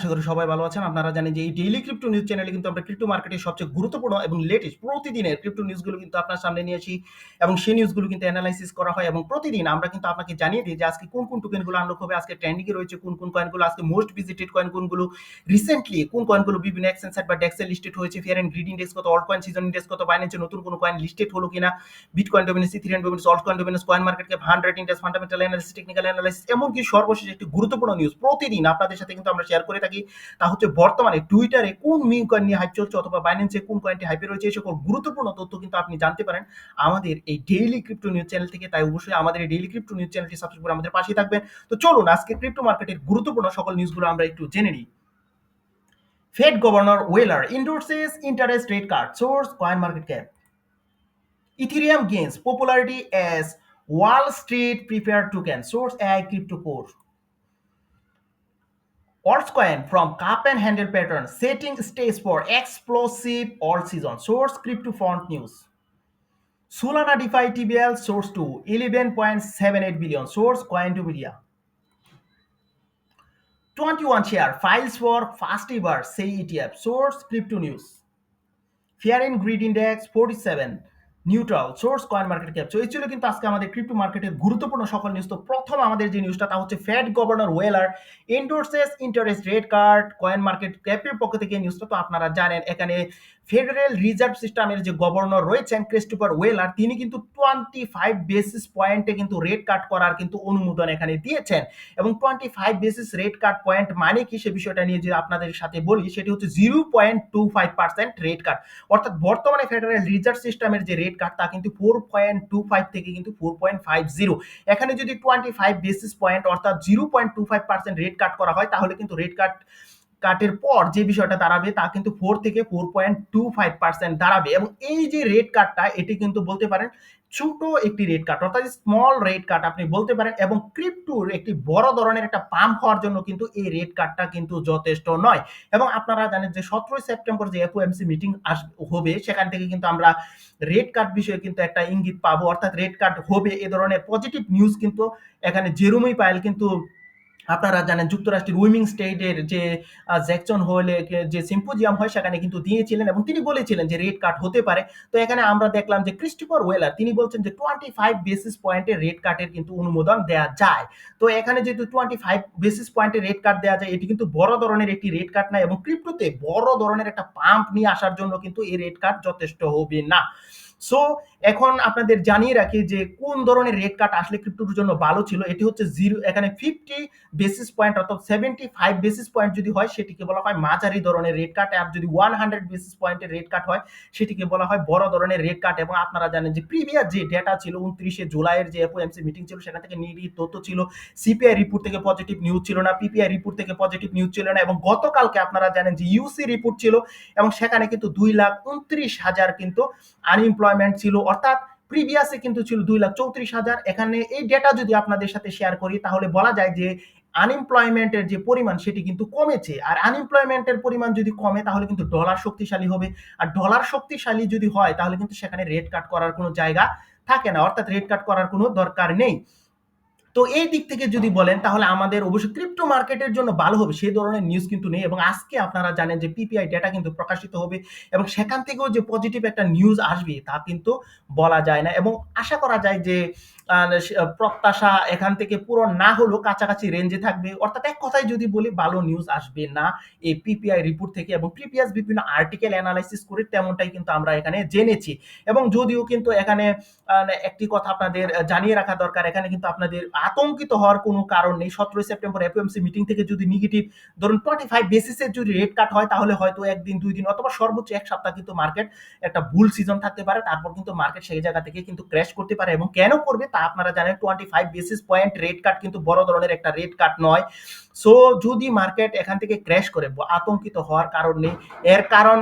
আশা করি সবাই ভালো আছেন। আপনারা জানেন যে এই ডেইলি ক্রিপ্টো নিউজ চ্যানেলে কিন্তু আমরা ক্রিপ্টো মার্কেটের সবচেয়ে গুরুত্বপূর্ণ এবং লেটেস্ট প্রতিদিনের ক্রিপ্টো নিউজগুলো কিন্তু আপনার সামনে নিয়ে আসি এবং সেই নিউজগুলো কিন্তু এনালাইসিস করা হয় এবং প্রতিদিন আমরা কিন্তু আপনাকে জানিয়ে দিই যে আজকে কোন টোকেনগুলো আনলক হবে, আজকে ট্রেন্ডিং এ রয়েছে কোন কয়েনগুলো, আজকে মোস্ট ভিজিটেড কয়েন কোনগুলো, রিসেন্টলি কোন কয়েনগুলো বিভিন্ন এক্সচেঞ্জ সাইট বা ডেক্সে লিস্টেড হয়েছে, ফেয়ার এন্ড গ্রিড ইন্ডেক্স কত, অল্ট কয়েন সিজন ইন্ডেক্স কত, বাইন্যান্সে নতুন কোন কয়েন লিস্টেড হলো কিনা, bitcoin dominance, Ethereum dominance, alt coin dominance, coin market cap, 100 index, fundamental analysis, technical analysis, এমনকি সর্বশেষ একটি গুরুত্বপূর্ণ নিউজ প্রতিদিন আপনাদের সাথে কিন্তু আমরা শেয়ার করে থাকি। তা হচ্ছে বর্তমানে টুইটারে কোন মিম কয়েন নিয়ে হাইপ চলছে অথবা বাইন্যান্সে কোন কয়েনটি হাইপে রয়েছে, এই সকল গুরুত্বপূর্ণ তথ্য কিন্তু আপনি জানতে পারেন আমাদের এই ডেইলি ক্রিপ্টো নিউজ চ্যানেল থেকে। তাই অবশ্যই আমাদের এই ডেইলি ক্রিপ্টো নিউজ চ্যানেলটি সাবস্ক্রাইব করে আমাদের পাশেই থাকবেন। তো চলুন আজকে ক্রিপ্টো মার্কেটের গুরুত্বপূর্ণ সকল নিউজগুলো আমরা একটু জেনে নিই। Fed governor Waller endorses interest rate cut, source CoinMarketCap. Ethereum gains popularity as Wall Street preferred token, source AI Crypto Core. Altcoin from cup and handle pattern setting stage for explosive alt season, source CryptoFont News. Solana DeFi TBL source to 11.78 billion, source Cointopedia. 21 share files for first ever say ETF, source Crypto News. Fear and Greed Index 47 neutral, source coin market cap. এই ছিল কিন্তু আজকে আমাদের crypto মার্কেটের গুরুত্বপূর্ণ সকল news. তো প্রথম আমাদের যে নিউজটা তা হচ্ছে Fed governor Waller endorses interest rate cut, coin market ক্যাপের পক্ষ থেকে নিউজটা তো আপনারা জানেন। এখানে ফেডারেল রিজার্ভ সিস্টেমের যে গভর্নর রয়েছেন ক্রিস্টোফার ওয়েলার, তিনি কিন্তু 25 বেসিস পয়েন্টে কিন্তু রেট কাট করার কিন্তু অনুমোদন এখানে দিয়েছেন। এবং 25 বেসিস রেট কাট পয়েন্ট মানে কি সে বিষয়টা নিয়ে যে আপনাদের সাথে বলি, সেটি হচ্ছে 0.25% রেট কাট। অর্থাৎ বর্তমানে ফেডারেল রিজার্ভ সিস্টেমের যে রেট কাট তা কিন্তু 4.25 থেকে কিন্তু 4.50। এখানে যদি 25 বেসিস পয়েন্ট অর্থাৎ 0.25% রেট কাট করা হয় তাহলে কিন্তু রেট কাটের পর যে বিষয়টা দাঁড়াবে তা কিন্তু 4 থেকে 4.25% দাঁড়াবে। এবং এই যে রেট কাটটা এটি কিন্তু বলতে পারেন ছোট একটি রেট কাট, অর্থাৎ স্মল রেট কাট আপনি বলতে পারেন। এবং ক্রিপ্টোর একটি বড় ধরনের একটা পাম্প হওয়ার জন্য কিন্তু এই রেট কাটটা কিন্তু যথেষ্ট নয়। এবং আপনারা জানেন যে 17 সেপ্টেম্বর যে এফওএমসি মিটিং হবে, সেখান থেকে কিন্তু আমরা রেট কাট বিষয়ে কিন্তু একটা ইঙ্গিত পাবো, অর্থাৎ রেট কাট হবে এ ধরনের পজিটিভ নিউজ কিন্তু এখানে জেরোমি পায়েল কিন্তু আপনারা জানেন যুক্তরাষ্ট্রের উইমিং স্টেটের যে জ্যাকসন হোলে যে সিম্পোজিয়াম হয় সেখানে কিন্তু দিয়েছিলেন এবং তিনি বলেছিলেন যে রেট কাট হতে পারে। তো এখানে আমরা দেখলাম যে ক্রিস্টোফার ওয়েলার তিনি বলছেন যে 25 বেসিস পয়েন্টের রেট কাটের কিন্তু অনুমোদন দেওয়া যায়। তো এখানে যেহেতু 25 বেসিস পয়েন্টের রেট কাট দেওয়া যায়, এটি কিন্তু বড় ধরনের একটি রেট কাট না এবং ক্রিপ্টোতে বড় ধরনের একটা পাম্প নিয়ে আসার জন্য কিন্তু এই রেট কাট যথেষ্ট হবে না। সো এখন আপনাদের জানিয়ে রাখি যে কোন ধরনের রেট কাট আসলে ক্রিপ্টোর জন্য ভালো ছিল। এটি হচ্ছে এখানে 50 বেসিস পয়েন্ট অর্থাৎ 75 বেসিস পয়েন্ট যদি হয় সেটিকে বলা হয় মাঝারি ধরনের রেট কাট, আর যদি 100 বেসিস পয়েন্টের রেট কাট হয় সেটিকে বলা হয় বড় ধরনের রেট কাট। এবং আপনারা জানেন যে প্রিভিয়াস যে ডেটা ছিল 29 জুলাইয়ের যে এফওএমসি মিটিং ছিল সেখান থেকে নির্দিষ্ট তথ্য ছিল, সিপিআই রিপোর্ট থেকে পজিটিভ নিউজ ছিল না, পিপিআই রিপোর্ট থেকে পজিটিভ নিউজ ছিল না। এবং গতকালকে আপনারা জানেন যে ইউসি রিপোর্ট ছিল এবং সেখানে কিন্তু 2,29,000 কিন্তু আনএমপ্লয়মেন্ট ছিল, অর্থাৎ প্রিভিয়াসে কিন্তু ছিল 2,34,000। এখানে এই ডেটা যদি আপনাদের সাথে শেয়ার করি তাহলে বলা যায় যে আনএমপ্লয়মেন্টের যে পরিমাণ সেটি কিন্তু কমেছে। আর আনএমপ্লয়মেন্টের পরিমাণ যদি কমে তাহলে কিন্তু ডলার শক্তিশালী হবে, আর ডলার শক্তিশালী যদি হয় তাহলে কিন্তু সেখানে রেট কাট করার কোনো জায়গা থাকে না, অর্থাৎ রেট কাট করার কোনো দরকার নেই। তো এই দিক থেকে যদি বলেন তাহলে আমাদের অবশ্যই ক্রিপ্টো মার্কেটের জন্য ভালো হবে সেই ধরনের নিউজ কিন্তু নেই। এবং আজকে আপনারা জানেন যে পিপিআই ডেটা কিন্তু প্রকাশিত হবে এবং সেখান থেকেও যে পজিটিভ একটা নিউজ আসবে তা কিন্তু বলা যায় না। এবং আশা করা যায় যে প্রত্যাশা এখান থেকে পূরণ না হলেও কাছাকাছি রেঞ্জে থাকবে, অর্থাৎ এক কথায় যদি বলি ভালো নিউজ আসবে না এই পিপিআই রিপোর্ট থেকে। এবং প্রিভিয়াস বিভিন্ন আর্টিকেল অ্যানালাইসিস করে তেমনটাই কিন্তু আমরা এখানে জেনেছি। এবং যদিও কিন্তু এখানে একটি কথা আপনাদের জানিয়ে রাখা দরকার, এখানে কিন্তু আপনাদের আতঙ্কিত হওয়ার কোনো কারণ নেই। 17 সেপ্টেম্বর এফওএমসি মিটিং থেকে যদি নেগেটিভ ধরুন 25 বেসিসের যদি রেট কাট হয় তাহলে হয়তো একদিন 2 দিন অথবা সর্বোচ্চ এক সপ্তাহ কিন্তু মার্কেট একটা বুল সিজন থাকতে পারে, তারপর কিন্তু মার্কেট সেই জায়গা থেকে কিন্তু ক্র্যাশ করতে পারে। এবং কেন করবে তা আপনারা জানেন, 25 বেসিস পয়েন্ট রেট কাট কিন্তু বড় ধরনের একটা রেট কাট নয়। সো যদি মার্কেট এখান থেকে ক্র্যাশ করে আতঙ্কিত হওয়ার কারণ নেই। এর কারণ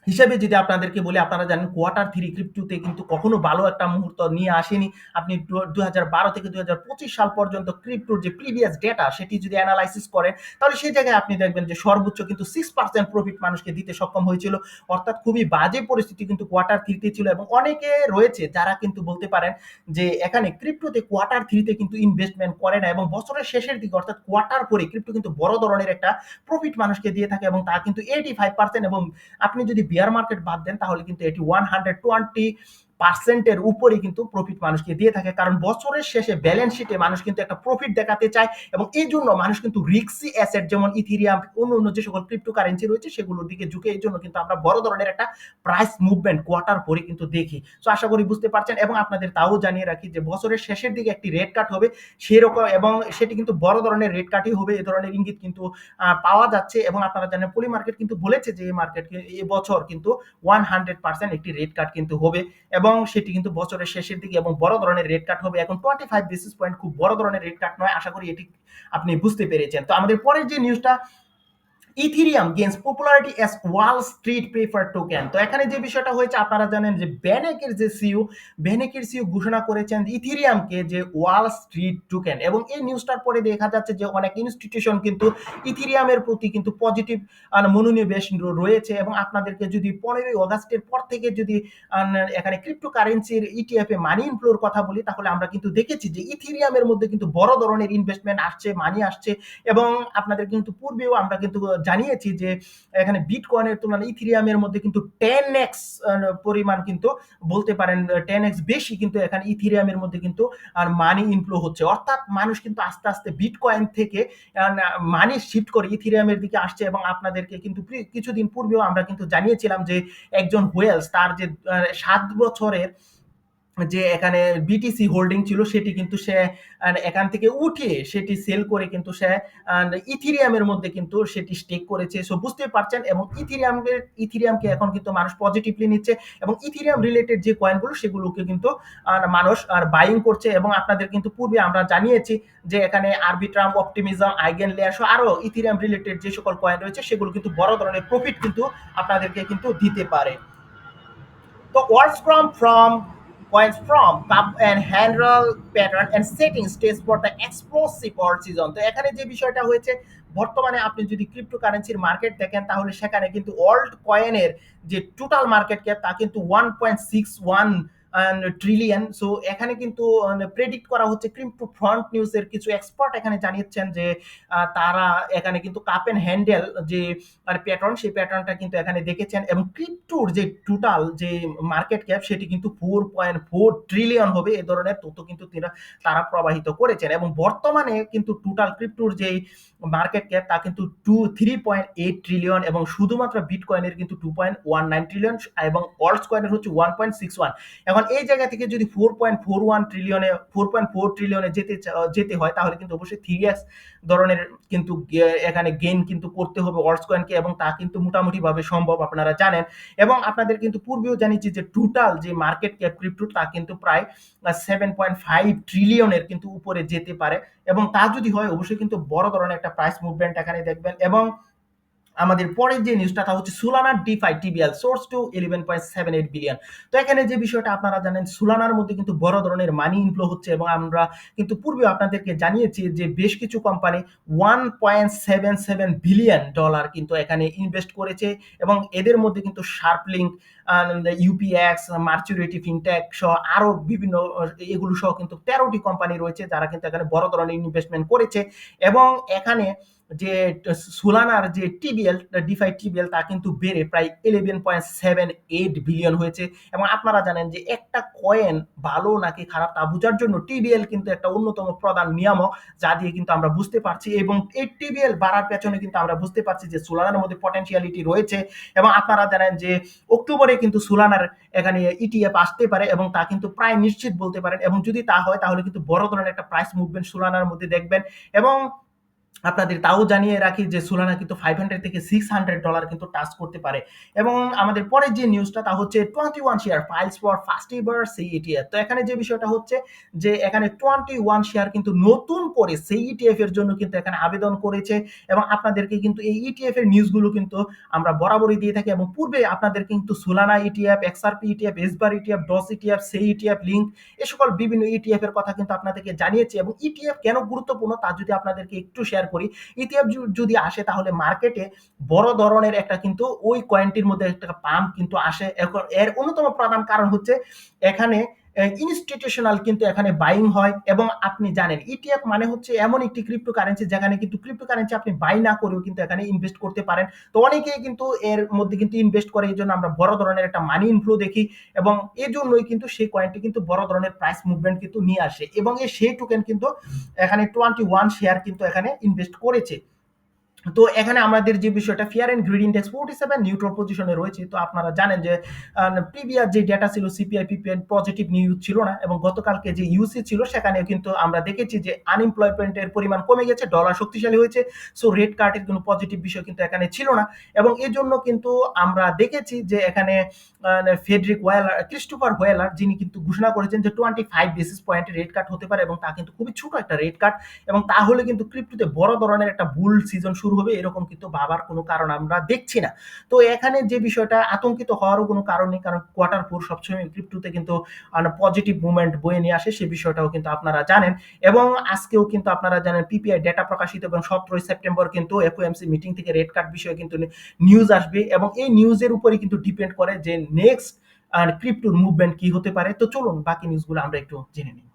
হিসেবে যদি আপনাদেরকে বলি, আপনারা জানেন কোয়ার্টার 3 ক্রিপ্টোতে কিন্তু কখনো ভালো একটা মুহূর্ত নিয়ে আসেনি। আপনি ২০১২ থেকে ২০২৫ সাল পর্যন্ত ক্রিপ্টোর যে প্রিভিয়াস ডেটা সেটি যদি এনালাইসিস করেন, তাহলে সেই জায়গায় আপনি দেখবেন যে সর্বোচ্চ কিন্তু 6% প্রফিট মানুষকে দিতে সক্ষম হয়েছিল। অর্থাৎ খুবই বাজে পরিস্থিতি কিন্তু কোয়ার্টার 3 তে ছিল, এবং অনেকে রয়েছে যারা কিন্তু বলতে পারেন যে এখানে ক্রিপ্টোতে কোয়ার্টার 3 তে কিন্তু ইনভেস্টমেন্ট করে না, এবং বছরের শেষের দিকে অর্থাৎ কোয়ার্টার পরে ক্রিপ্টো কিন্তু বড় ধরনের একটা প্রফিট মানুষকে দিয়ে থাকে, এবং তা কিন্তু 85%, এবং আপনি যদি বিয়ার মার্কেট বাদ দেন তাহলে কিন্তু এটি 120% উপরে কিন্তু প্রফিট মানুষকে দিয়ে থাকে। কারণ বছরের শেষে ব্যালেন্স শিটে মানুষ কিন্তু একটা প্রফিট দেখাতে চায়, এবং এই জন্য মানুষ কিন্তু রিক্সি অ্যাসেট যেমন ইথিরিয়াম, অন্য যে সকল ক্রিপ্টো কারেন্সি রয়েছে সেগুলোর দিকে ঝুঁকে। এই জন্য কিন্তু আমরা বড় ধরনের একটা প্রাইস মুভমেন্ট কোয়ার্টার পরে কিন্তু দেখি। তো আশা করি বুঝতে পারছেন, এবং আপনাদের তাও জানিয়ে রাখি যে বছরের শেষের দিকে একটি রেট কাট হবে সেরকম, এবং সেটি কিন্তু বড় ধরনের রেট কাটই হবে, এ ধরনের ইঙ্গিত কিন্তু পাওয়া যাচ্ছে। এবং আপনারা জানেন পলি মার্কেট কিন্তু বলেছে যে এই মার্কেট এবছর কিন্তু 100% একটি রেট কাট কিন্তু হবে, এবং সেটি কিন্তু বছরের শেষের দিকে এবং বড় ধরনের রেট কাট হবে। এখন 25 বেসিস পয়েন্ট খুব বড় ধরনের রেট কাট নয়, আশা করি এটি আপনি বুঝতে পেরেছেন। তো আমাদের পরের যে নিউজটা, ethereum gains popularity as Wall Street prefer token. তো এখানে যে বিষয়টা হয়েছে, আপনারা জানেন যে বেনেকের সিইও ঘোষণা করেছেন ইথিরিয়ামকে যে ওয়াল স্ট্রিট টোকেন, এবং এই নিউজটার পরে দেখা যাচ্ছে যে অনেক ইনস্টিটিউশন কিন্তু ইথিরিয়ামের প্রতি কিন্তু পজিটিভ মনোনিবেশ রয়েছে। এবং আপনাদেরকে যদি 15ই আগস্টের পর থেকে যদি এখানে ক্রিপ্টোকারেন্সির ইটিএফ এ মানি ইনফ্লোর কথা বলি, তাহলে আমরা কিন্তু দেখেছি যে ইথিরিয়ামের মধ্যে কিন্তু বড় ধরনের ইনভেস্টমেন্ট আসছে, মানি আসছে। এবং আপনাদের কিন্তু পূর্বেও আমরা কিন্তু জানিয়েছি যে এখানে বিটকয়েনের তুলনায় ইথিরিয়ামের মধ্যে কিন্তু 10x পরিমাণ কিন্তু বলতে পারেন 10x বেশি কিন্তু এখানে ইথিরিয়ামের মধ্যে কিন্তু আর মানি ইনফ্লো হচ্ছে। অর্থাৎ মানুষ কিন্তু আস্তে আস্তে বিটকয়েন থেকে মানি শিফট করে ইথিরিয়ামের দিকে আসছে। এবং আপনাদেরকে কিন্তু কিছুদিন পূর্বেও আমরা কিন্তু জানিয়েছিলাম যে একজন ওয়েলস তার যে 7 বছরের যে এখানে বিটিসি হোল্ডিং ছিল সেটি কিন্তু সে এখান থেকে উঠিয়ে সেটি সেল করে কিন্তু সে ইথিরিয়ামের মধ্যে কিন্তু সেটি স্টেক করেছে। সো বুঝতে পারছেন, এবং ইথিরিয়ামকে এখন কিন্তু মানুষ পজিটিভলি নিচ্ছে, এবং ইথিরিয়াম রিলেটেড যে কয়েনগুলো সেগুলোকে কিন্তু মানুষ আর বাইং করছে। এবং আপনাদের কিন্তু পূর্বে আমরা জানিয়েছি যে এখানে আরবিট্রাম, অপটিমিজম, আইগেন লেয়ার সহ আরো ইথিরিয়াম রিলেটেড যে সকল কয়েন রয়েছে সেগুলো কিন্তু বড় ধরনের প্রফিট কিন্তু আপনাদেরকে কিন্তু দিতে পারে। The words come from coins from cup and handle pattern and setting stage for the explosive or season। তো এখানে যে বিষয়টা হয়েছে, বর্তমানে আপনি যদি ক্রিপ্টোকারেন্সির মার্কেট দেখেন তাহলে সেখানে কিন্তু ওয়ার্ল্ড কয়েনের যে টোটাল মার্কেট ক্যাপ তা কিন্তু 1.61 ট্রিলিয়ন। সো এখানে কিন্তু প্রেডিক্ট করা হচ্ছে, ক্রিপ্টো ফ্রন্ট নিউজের কিছু এক্সপার্ট এখানে জানিয়েছেন যে তারা এখানে কিন্তু কাপ এন্ড হ্যান্ডেল যে প্যাটার্ন, সেই প্যাটার্নটা কিন্তু এখানে দেখেছেন, এবং ক্রিপ্টোর যে টোটাল যে মার্কেট ক্যাপ সেটি কিন্তু 4.4 ট্রিলিয়ন হবে, এ ধরনের তথ্য কিন্তু তারা প্রবাহিত করেছেন। এবং বর্তমানে কিন্তু টোটাল ক্রিপ্টোর যে মার্কেট ক্যাপ তা কিন্তু 3.8 ট্রিলিয়ন, এবং শুধুমাত্র বিটকয়েনের কিন্তু 2.19 ট্রিলিয়ন, এবং অল্টস কয়েনের হচ্ছে 1.61। এখন এই জায়গা থেকে যদি 4.41 ট্রিলিয়নে যেতে হয় তাহলে কিন্তু অবশ্যই 3x ধরনের কিন্তু এখানে গেইন কিন্তু করতে হবে অল্টস কয়েনকে, এবং তা কিন্তু মোটামুটি ভাবে সম্ভব, আপনারা জানেন। এবং আপনাদের কিন্তু পূর্বেও জানিয়েছি যে টোটাল যে মার্কেট ক্যাপ ক্রিপ্টো তা কিন্তু প্রায় 7.5 ট্রিলিয়নের কিন্তু উপরে যেতে পারে, এবং তা যদি হয় অবশ্যই কিন্তু বড় ধরনের একটা প্রাইস মুভমেন্ট এখানে দেখবেন। এবং আমাদের পরের যে নিউজটা তা হচ্ছে সোলানার DeFi TVL soars to 11.78 billion. তো এখানে যে বিষয়টা আপনারা জানেন, সোলানার মধ্যে কিন্তু বড় ধরনের মানি ইনফ্লো হচ্ছে, এবং আমরা কিন্তু পূর্বে আপনাদেরকে জানিয়েছি যে বেশ কিছু কোম্পানি $1.77 বিলিয়ন কিন্তু এখানে ইনভেস্ট করেছে, এবং এদের মধ্যে কিন্তু শার্পলিংক, ইউপিএক্স, মার্চুরিটি ফিনটেক সহ আরো বিভিন্ন এগুলো সহ কিন্তু 13টি কোম্পানি রয়েছে যারা কিন্তু এখানে বড় ধরনের ইনভেস্টমেন্ট করেছে। এবং এখানে যে সোলানার যে টিবিএল ডিফাই টিবিএল তা কিন্তু বেড়ে প্রায় 11.78 বিলিয়ন হয়েছে। এবং আপনারা জানেন যে একটা কয়েন ভালো নাকি খারাপ তা বোঝার জন্য টিবিএল কিন্তু একটা অন্যতম প্রধান নিয়ামক, যা দিয়ে কিন্তু আমরা বুঝতে পারছি। এবং এই টিবিএল বাড়ার পেছনে কিন্তু আমরা বুঝতে পারছি যে সোলানার মধ্যে পটেনশিয়ালিটি রয়েছে। এবং আপনারা জানেন যে অক্টোবরে কিন্তু সোলানার এখানে ইটিএফ আসতে পারে, এবং তা কিন্তু প্রায় নিশ্চিত বলতে পারেন। এবং যদি তা হয় তাহলে কিন্তু বড় ধরনের একটা প্রাইস মুভমেন্ট সোলানার মধ্যে দেখবেন। এবং আপনাদের তাও জানিয়ে রাখি যে সোলানা কিন্তু 500 থেকে $600 কিন্তু টাচ করতে পারে। এবং আমাদের পরের যে নিউজটা তা হচ্ছে 21 shares files for first ever CETF. তো এখানে যে বিষয়টা হচ্ছে যে এখানে 21 শেয়ার কিন্তু নতুন করে সিইটিএফ এর জন্য কিন্তু এখানে আবেদন করেছে, এবং আপনাদেরকে কিন্তু এই ইটিএফ এর নিউজগুলো কিন্তু আমরা বরাবরই দিয়ে থাকি, এবং পূর্বে আপনাদের কিন্তু Solana ETF, XRP ETF, এসবার ETF, DOS ETF, সেই ইটিএফ, লিঙ্ক, এ সকল বিভিন্ন ইটিএফ এর কথা কিন্তু আপনাদেরকে জানিয়েছি। এবং ইটিএফ কেন গুরুত্বপূর্ণ তা যদি আপনাদেরকে একটু শেয়ার করি, ইটিএফ যদি আসে তাহলে মার্কেটে বড় ধরনের একটা কিন্তু ওই কয়েনটির মধ্যে একটা পাম্প কিন্তু আসে। এর অন্যতম প্রধান কারণ হচ্ছে এখানে ইনস্টিটিউশনাল কিন্তু এখানে বাইং হয়। এবং আপনি জানেন ইটিএফ মানে হচ্ছে এমন একটি ক্রিপ্টোকারেন্সি যেখানে কিন্তু ক্রিপ্টোকারেন্সি আপনি বাই না করেও কিন্তু এখানে ইনভেস্ট করতে পারেন। তো অনেকেই কিন্তু এর মধ্যে কিন্তু ইনভেস্ট করে, এই জন্য আমরা বড় ধরনের একটা মানি ইনফ্লো দেখি, এবং এই জন্যই কিন্তু সেই কয়েনটি কিন্তু বড় ধরনের প্রাইস মুভমেন্ট কিন্তু নিয়ে আসে। এবং এই সেই টোকেন কিন্তু এখানে 21 শেয়ার কিন্তু এখানে ইনভেস্ট করেছে। তো এখানে আমাদের যে বিষয়টা fear and greed index 47 neutral পজিশনে রয়েছে। তো আপনারা জানেন যে প্রিভিয়াস যে ডেটা ছিল সিপিআই পিপিআই পজিটিভ নিউজ ছিল না, এবং গতকালকে যে ইউসি ছিল সেখানে কিন্তু আমরা দেখেছি যে আনএমপ্লয়মেন্টের পরিমাণ কমে গেছে, ডলার শক্তিশালী হয়েছে। সো রেড কার্ডের কোনো পজিটিভ বিষয় কিন্তু এখানে ছিল না, এবং এই জন্য কিন্তু আমরা দেখেছি যে এখানে ফেডরিক ওয়েলার, ক্রিস্টোফার ওয়েলার, যিনি কিন্তু ঘোষণা করেছেন যে 25 বেসিস পয়েন্টের রেড কার্ড হতে পারে, এবং তা কিন্তু খুবই ছোট একটা রেড কার্ড, এবং তাহলে কিন্তু ক্রিপ্টোতে বড় ধরনের একটা বুল সিজন শুরু হবে, এরকম কিন্তু ভাবার কোনো কারণ আমরা দেখছি না। তো এখানে যে বিষয়টা আতঙ্কিত হওয়ারও কোনো কারণ নেই, কারণ কোয়ার্টার ফোর সবসময় ক্রিপ্টোতে কিন্তু পজিটিভ মুভমেন্ট বয়ে নিয়ে আসে, সেই বিষয়টাও কিন্তু আপনারা জানেন। এবং আজকেও কিন্তু আপনারা জানেন পিপিআই ডেটা প্রকাশিত, এবং 17 সেপ্টেম্বর কিন্তু এফওএমসি মিটিং থেকে রেড কার্ড বিষয়ে কিন্তু নিউজ আসবে, এবং এই নিউজের উপরে কিন্তু ডিপেন্ড করে যে নেক্সট ক্রিপ্টোর মুভমেন্ট কি হতে পারে। তো চলুন বাকি নিউজগুলো আমরা একটু জেনে নিই।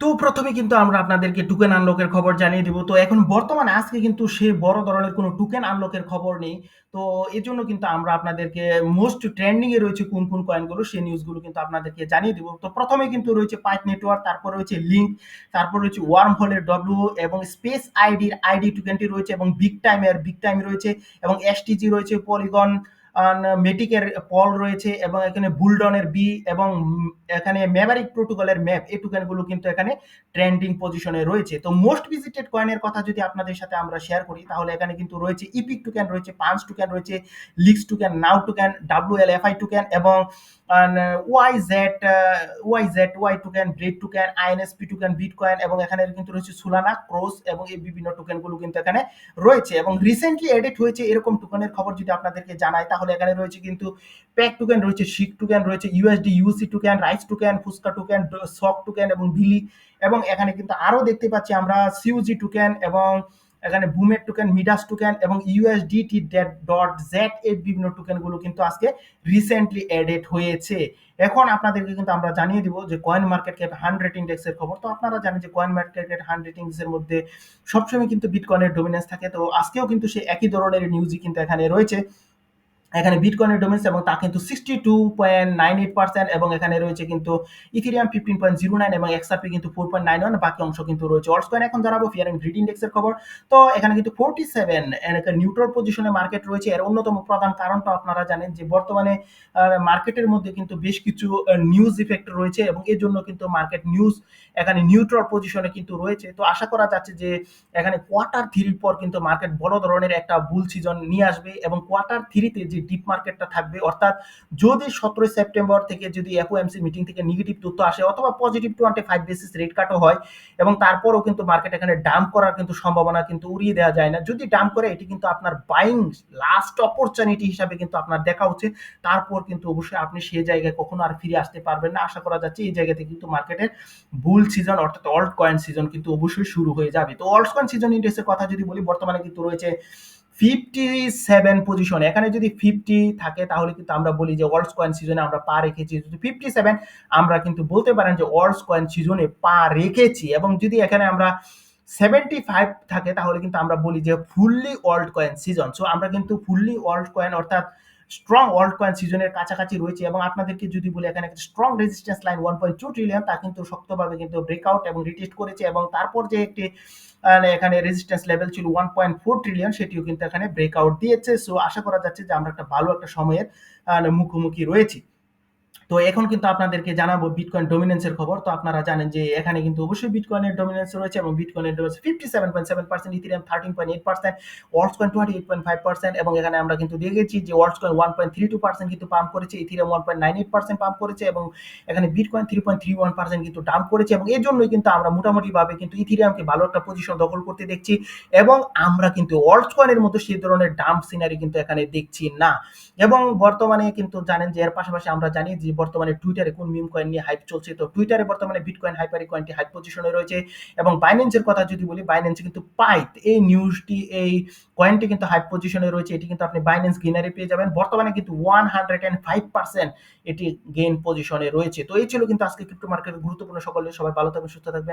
তো প্রথমে কিন্তু আমরা আপনাদেরকে টোকেন আনলকের খবর জানিয়ে দিব। তো এখন বর্তমানে আজকে কিন্তু সে বড় ধরনের কোনো টোকেন আনলকের খবর নেই। তো এজন্য কিন্তু আমরা আপনাদেরকে মোস্ট ট্রেন্ডিং এ রয়েছে কোন কোন কয়েনগুলো সেই নিউজগুলো কিন্তু আপনাদেরকে জানিয়ে দিব। তো প্রথমে কিন্তু রয়েছে পাইপ নেটওয়ার্ক, তারপর রয়েছে লিংক, তারপর রয়েছে ওয়ার্ম হোলের ডব্লিউ, এবং স্পেস আইডির আইডি টোকেনটি রয়েছে, এবং বিগ টাইম রয়েছে, এবং এসটিজি রয়েছে, পলিগন মেটিকের পল রয়েছে, এবং এখানে বুলডনের বি, এবং এখানে ম্যাভারিক প্রোটোকলের ম্যাপ, এই টোকেনগুলো কিন্তু এখানে ট্রেন্ডিং পজিশনে রয়েছে। তো মোস্ট ভিজিটেড কয়েনের কথা যদি আপনাদের সাথে আমরা শেয়ার করি, তাহলে এখানে কিন্তু রয়েছে ইপিক টোকেন, রয়েছে পাঞ্চ টোকেন, রয়েছে লিক্স token, now token, WLFI token, এবং Y token, bread token, INSP token, bitcoin, এবং এখানে কিন্তু রয়েছে সুলানা, ক্রোস, এবং এই বিভিন্ন টোকেনগুলো কিন্তু এখানে রয়েছে। এবং রিসেন্টলি এডিট হয়েছে এরকম টোকেনের খবর যদি আপনাদেরকে জানাই, তাহলে এখানে রয়েছে কিন্তু প্যাক টোকেন, রয়েছে শিক টোকেন, রয়েছে ইউএসডি ইউসি টোকেন, রাইস টোকেন, ফুসকা টোকেন, সক টোকেন, এবং বিলি, এবং এখানে কিন্তু আরো দেখতে পাচ্ছি আমরা সিউজি টোকেন, এবং এখানে বুমেট টোকেন, মিডাস টোকেন, এবং ইউএসডিটি ডট জেড, এই বিভিন্ন টোকেনগুলো কিন্তু আজকে রিসেন্টলি এডেড হয়েছে। এখন আপনাদেরকে কিন্তু আমরা জানিয়ে দিব যে কয়েন মার্কেট ক্যাপ 100 ইন্ডেক্সের খবর। তো আপনারা জানেন যে কয়েন মার্কেট ক্যাপ 100 ইন্ডেক্সের মধ্যে সবসময় কিন্তু বিটকয়েনের ডমিনেন্স থাকে। তো আজকেও কিন্তু সেই একই ধরনের নিউজই কিন্তু এখানে রয়েছে। এখানে বিটকয়েনের ডোমেন্স, এবং তা কিন্তু 62.98%, এবং এখানে রয়েছে কিন্তু ইথেরিয়াম 15.09, এবং এক্সআরপি কিন্তু 4.91, বাকি অংশ কিন্তু রয়েছে অল্টস কয়েন। এখন জানাবো ফিয়ার এন্ড গ্রিড ইন্ডেক্সের খবর। তো এখানে কিন্তু 47 একটা নিউট্রাল পজিশনে মার্কেট রয়েছে। এর অন্যতম প্রধান কারণটা আপনারা জানেন যে বর্তমানে মার্কেটের মধ্যে কিন্তু বেশ কিছু নিউজ ইফেক্ট রয়েছে, এবং এর জন্য কিন্তু মার্কেট নিউজ এখানে নিউট্রাল পজিশনে কিন্তু রয়েছে। তো আশা করা যাচ্ছে যে এখানে কোয়ার্টার থ্রির পর কিন্তু মার্কেট বড় ধরনের একটা বুল সিজন নিয়ে আসবে, এবং কোয়ার্টার থ্রিতে যে ডিপ মার্কেটটা থাকবে, অর্থাৎ যদি 17 সেপ্টেম্বর থেকে যদি এফওএমসি মিটিং থেকে নেগেটিভ তথ্য আসে, অথবা পজিটিভ 25 বেসিস রেট কাটও হয়, এবং তারপরও কিন্তু মার্কেট এখানে ডাম্প করার কিন্তু সম্ভাবনা কিন্তু উড়িয়ে দেওয়া যায় না। যদি ডাম্প করে এটি কিন্তু আপনার বাইং লাস্ট অপরচুনিটি হিসাবে কিন্তু আপনার দেখা উচিত। তারপর কিন্তু অবশ্যই আপনি সেই জায়গায় কখনো আর ফিরে আসতে পারবেন না। আশা করা যাচ্ছে এই জায়গাতে কিন্তু মার্কেটের বুল সিজন অর্থাৎ অল্ট কয়েন সিজন কিন্তু অবশ্যই শুরু হয়ে যাবে। তো অল্ট কয়েন সিজন ইন্ডেক্সের কথা যদি বলি, বর্তমানে কিন্তু রয়েছে 57 পজিশন। এখানে যদি 50 থাকে তাহলে কিন্তু আমরা বলি যে অল্টস কয়েন সিজনে আমরা পা রেখেছি। যদি 57, আমরা কিন্তু বলতে পারেন যে অল্টস কয়েন সিজনে পা রেখেছি। এবং যদি এখানে আমরা 75 থাকে তাহলে কিন্তু আমরা বলি যে fully alt coin season. So আমরা কিন্তু ফুললি অল্ট কয়েন অর্থাৎ স্ট্রং অল্ট কয়েন সিজনের কাছাকাছি রয়েছে। এবং আপনাদেরকে যদি বলি এখানে একটা স্ট্রং রেজিস্ট্যান্স লাইন 1.2 ট্রিলিয়ন, তা কিন্তু শক্তভাবে কিন্তু ব্রেকআউট এবং রিটেস্ট করেছে, এবং তারপর যে একটি এখানে রেজিস্ট্যান্স লেভেল ছিল 1.4 ট্রিলিয়ন, সেটিও কিন্তু এখানে ব্রেকআউট দিয়েছে। সো আশা করা যাচ্ছে যে আমরা একটা ভালো একটা সময়ের মুখোমুখি রয়েছি। তো এখন কিন্তু আপনাদেরকে জানাবো বিটকয়েন ডমিনেন্সের খবর। তো আপনারা জানেন যে এখানে কিন্তু অবশ্যই বিটকয়েনের ডমিনেন্স রয়েছে এবং বিটকয়েনের ডমিনেন্স 57.7%, ইথেরিয়াম 13.8%, ওয়ার্ল্ডকয়েন 28.5%, এবং এখানে আমরা কিন্তু দেখেছি যে ওয়ার্ল্ডকয়েন 1.32% কিন্তু পাম্প করেছে, ইথেরিয়াম 1.98% পাম্প করেছে, এবং এখানে বিটকয়েন 3.31% কিন্তু ডাম্প করেছে, এবং এর জন্যই কিন্তু আমরা মোটামুটিভাবে কিন্তু ইথেরিয়ামকে ভালো একটা পজিশন দখল করতে দেখছি, এবং আমরা কিন্তু ওয়ার্ল্ডকয়েনের মতো সেই ধরনের ডাম্প সিনারি কিন্তু এখানে দেখছি না। এবং বর্তমানে কিন্তু জানেন যে এর পাশাপাশি আমরা জানি যে বর্তমানে টুইটারে কোন মিম কয়েন নিয়ে হাইপ চলছে। তো টুইটারে বর্তমানে বিটকয়েন হাইপারি কয়েনটি হাইপ পজিশনে রয়েছে, এবং বাইন্যান্সের কথা যদি বলি, বাইন্যান্সে কিন্তু পাইথ এই নিউজটি, এই কয়েনটি কিন্তু হাইপ পজিশনে রয়েছে। এটি কিন্তু আপনি বাইন্যান্স গেইনারে পেয়ে যাবেন। বর্তমানে কিন্তু 105% এটি গেইন পজিশনে রয়েছে। তো এই ছিল কিন্তু আজকে ক্রিপ্টো মার্কেটের গুরুত্বপূর্ণ সকলে, সবাই ভালো থাকবেন, সুস্থ থাকবেন।